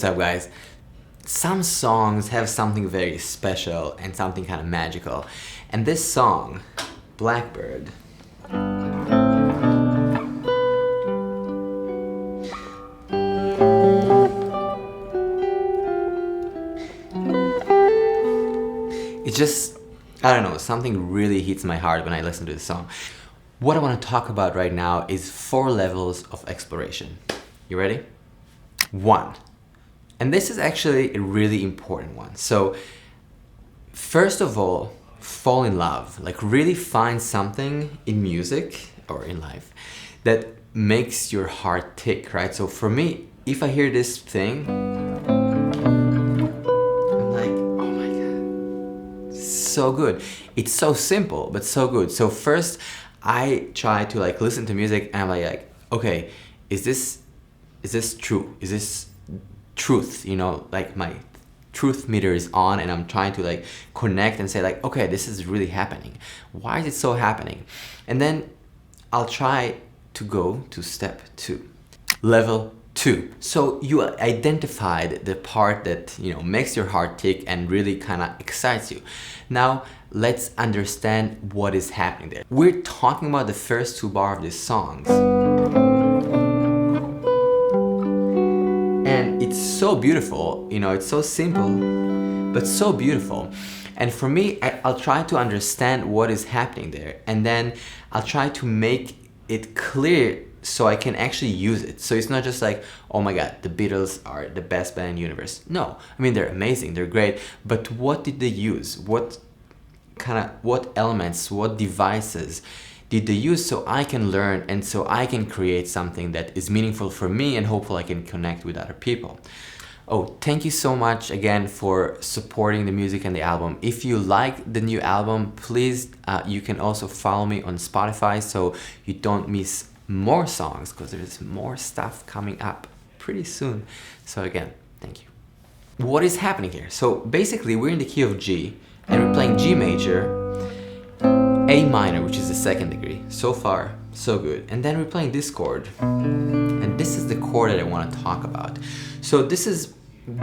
up, guys? Some songs have something very special and something kind of magical. And this song, Blackbird, it's just, I don't know, something really hits my heart when I listen to this song. What I want to talk about right now is 4 levels of exploration. You ready? 1. And this is actually a really important one. So, first of all, fall in love. Like, really find something in music or in life that makes your heart tick, right? So for me, if I hear this thing, I'm like, oh my God, so good. It's so simple, but so good. So first, I try to like listen to music and I'm like, okay, is this true? Is this truth? You know, like my truth meter is on and I'm trying to like connect and say like, okay, this is really happening. Why is it so happening? And then I'll try to go to step 2. Level 2. So you identified the part that, you know, makes your heart tick and really kind of excites you. Now let's understand what is happening there. We're talking about the first 2 bars of this song. And it's so beautiful, you know, it's so simple, but so beautiful. And for me, I'll try to understand what is happening there. And then I'll try to make it clear so I can actually use it. So it's not just like, oh my God, the Beatles are the best band in the universe. No, I mean, they're amazing, they're great. But what did they use? What elements, what devices did they use so I can learn and so I can create something that is meaningful for me and hopefully I can connect with other people. Oh, thank you so much again for supporting the music and the album. If you like the new album, please, you can also follow me on Spotify so you don't miss more songs because there's more stuff coming up pretty soon. So again, thank you. What is happening here? So basically we're in the key of G and we're playing G major, A minor, which is the 2nd degree. So far, so good. And then we're playing this chord. And this is the chord that I want to talk about. So this is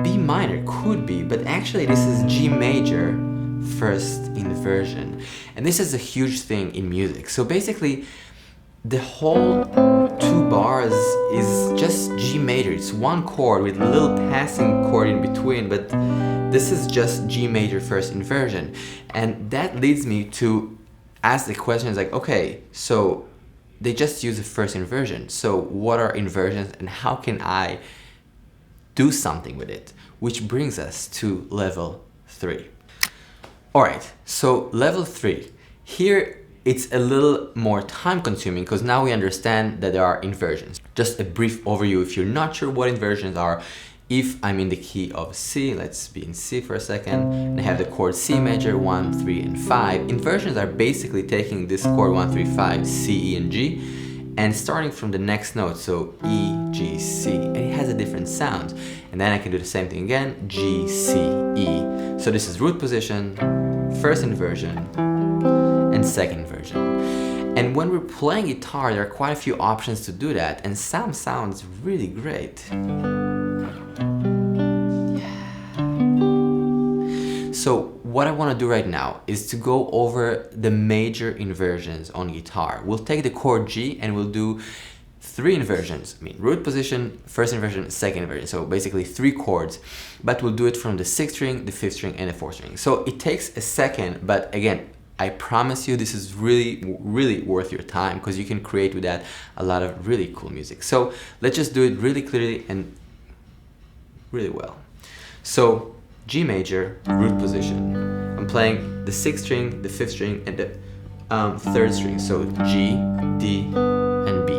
B minor, could be, but actually this is G major, 1st inversion. And this is a huge thing in music. So basically, the whole 2 bars is just G major. It's one chord with a little passing chord in between, but this is just G major 1st inversion. And that leads me to ask the question is like, okay, so they just use the 1st inversion. So what are inversions and how can I do something with it? Which brings us to level 3. All right, so level 3. Here it's a little more time consuming because now we understand that there are inversions. Just a brief overview if you're not sure what inversions are. If I'm in the key of C, let's be in C for a second, and I have the chord C major, 1, 3, and 5. Inversions are basically taking this chord 1, 3, 5, C, E, and G, and starting from the next note, so E, G, C, and it has a different sound. And then I can do the same thing again, G, C, E. So this is root position, 1st inversion, and 2nd inversion. And when we're playing guitar, there are quite a few options to do that, and some sounds really great. So what I want to do right now is to go over the major inversions on guitar. We'll take the chord G and we'll do 3 inversions. I mean, root position, 1st inversion, 2nd inversion. So basically 3 chords, but we'll do it from the 6th string, the 5th string, and the 4th string. So it takes a second, but again, I promise you this is really, really worth your time because you can create with that a lot of really cool music. So let's just do it really clearly and really well. So G major, root position. I'm playing the 6th string, the 5th string, and the 3rd string. So G, D, and B.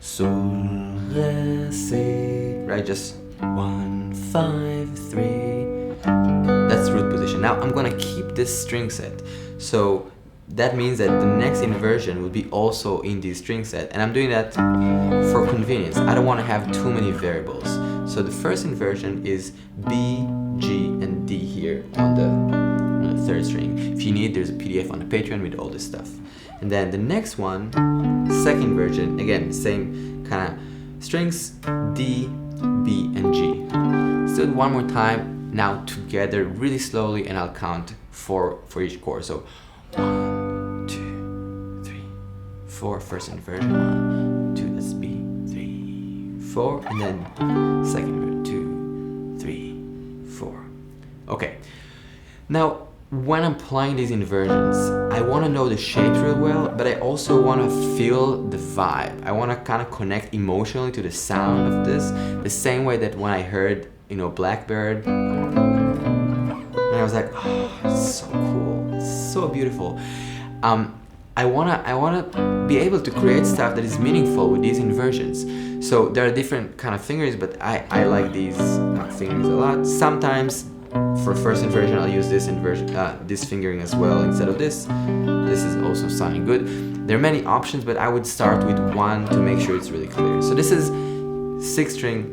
So let's see, right? Just 1, 5, 3. That's root position. Now I'm gonna keep this string set. So that means that the next inversion will be also in this string set. And I'm doing that for convenience. I don't want to have too many variables. So the 1st inversion is B, G, and D here on the 3rd string. If you need, there's a PDF on the Patreon with all this stuff. And then the next one, 2nd inversion, again, same kind of strings, D, B, and G. Let's do it one more time, now together really slowly, and I'll count 4 for each chord. So 1, 2, 3, 4, first inversion, 1, 2, that's B, 3, 4, and then second inversion, 2, 3, 4. Okay, now when I'm playing these inversions, I want to know the shapes real well, but I also want to feel the vibe. I want to kind of connect emotionally to the sound of this, the same way that when I heard, you know, Blackbird, and I was like, oh, it's so cool, it's so beautiful. I wanna be able to create stuff that is meaningful with these inversions. So there are different kind of fingers, but I like these fingers a lot. Sometimes for first inversion, I'll use this inversion, this fingering as well instead of this. This is also sounding good. There are many options, but I would start with one to make sure it's really clear. So this is 6th string,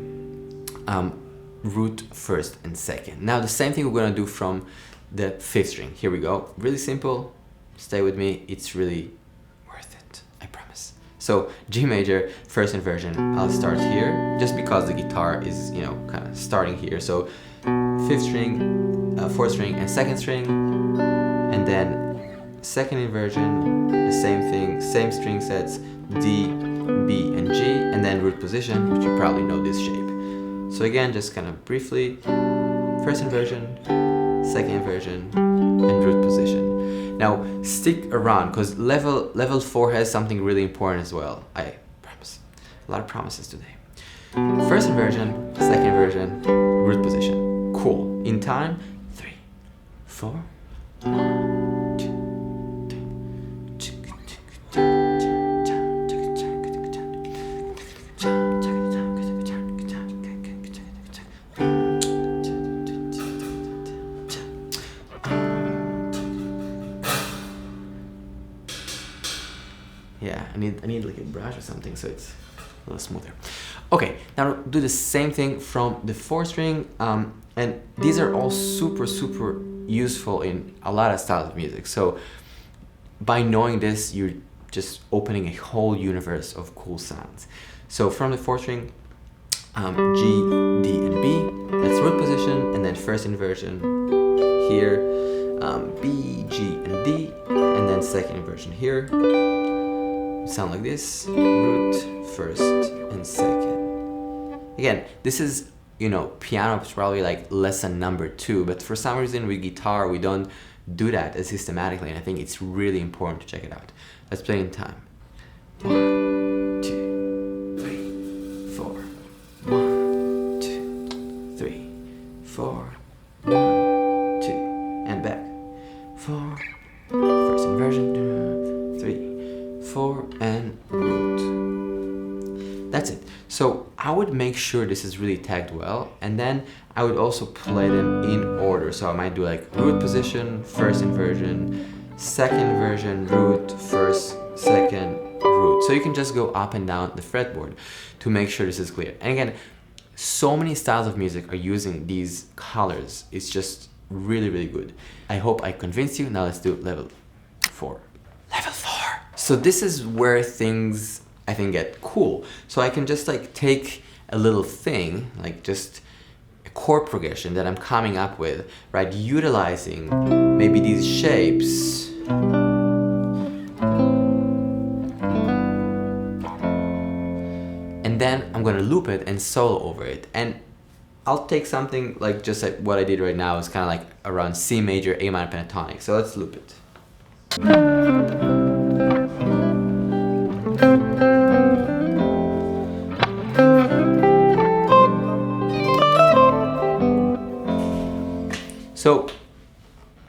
root, first, and second. Now the same thing we're gonna do from the 5th string. Here we go. Really simple. Stay with me. It's really worth it. I promise. So G major, first inversion. I'll start here just because the guitar is, you know, kind of starting here. So 5th string, 4th string, and 2nd string, and then second inversion, the same thing, same string sets, D, B, and G, and then root position, which you probably know this shape. So again, just kind of briefly, first inversion, second inversion, and root position. Now stick around, because level 4 has something really important as well. I promise. A lot of promises today. First inversion, second inversion, root position. Cool. In time, 3, 4, 1, 2, 3. Yeah, I need like a brush or something so it's a little smoother. Okay, now do the same thing from the 4th string, and these are all super useful in a lot of styles of music. So by knowing this, you're just opening a whole universe of cool sounds. So from the 4th string, G, D, and B, that's root position, and then first inversion here, B, G, and D, and then second inversion here. Sound like this, root, first, and second. Again, this is, you know, piano is probably like lesson number 2, but for some reason with guitar we don't do that as systematically, and I think it's really important to check it out. Let's play in time. 1, 2, 3, 4. 1, 2, 3, 4. 1, 2, and back. 4. First inversion. 3, 4, and root. That's it. So I would make sure this is really tagged well, and then I would also play them in order. So I might do like root position, first inversion, second inversion, root, first, second, root. So you can just go up and down the fretboard to make sure this is clear. And again, so many styles of music are using these colors. It's just really good. I hope I convinced you. Now let's do level 4. Level 4. So this is where things I think get cool. So I can just like take a little thing, like just a chord progression that I'm coming up with, right? Utilizing maybe these shapes. And then I'm gonna loop it and solo over it. And I'll take something like just like what I did right now is kind of like around C major, A minor pentatonic. So let's loop it. So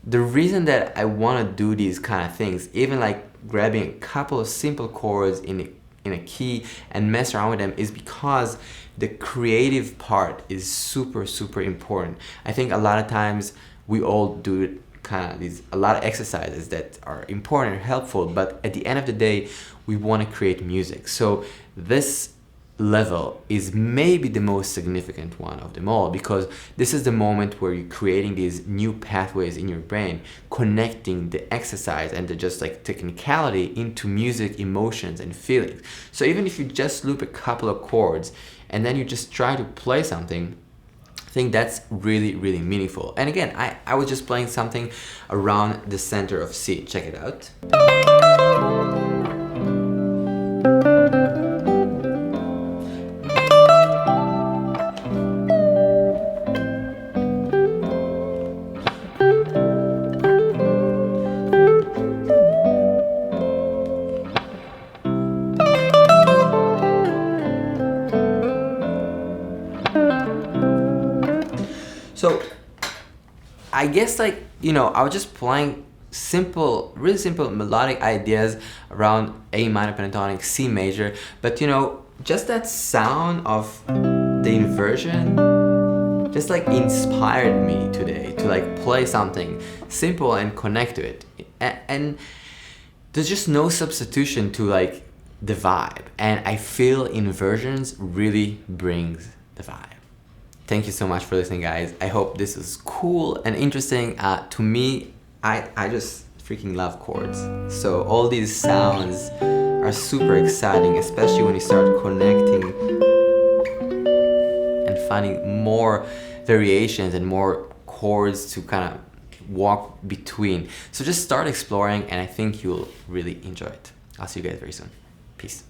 the reason that I want to do these kind of things, even like grabbing a couple of simple chords in a key and mess around with them, is because the creative part is super important. I think a lot of times we all do kind of a lot of exercises that are important and helpful, but at the end of the day, we want to create music. So this level is maybe the most significant one of them all, because this is the moment where you're creating these new pathways in your brain, connecting the exercise and the just like technicality into music, emotions, and feelings. So even if you just loop a couple of chords and then you just try to play something, I think that's really, really meaningful. And again, I was just playing something around the center of C. Check it out. So I guess like, you know, I was just playing simple, really simple melodic ideas around A minor pentatonic, C major, but you know, just that sound of the inversion just like inspired me today to like play something simple and connect to it. And there's just no substitution to like the vibe, and I feel inversions really brings the vibe. Thank you so much for listening, guys. I hope this is cool and interesting. To me, I just freaking love chords. So all these sounds are super exciting, especially when you start connecting and finding more variations and more chords to kind of walk between. So just start exploring, and I think you'll really enjoy it. I'll see you guys very soon. Peace.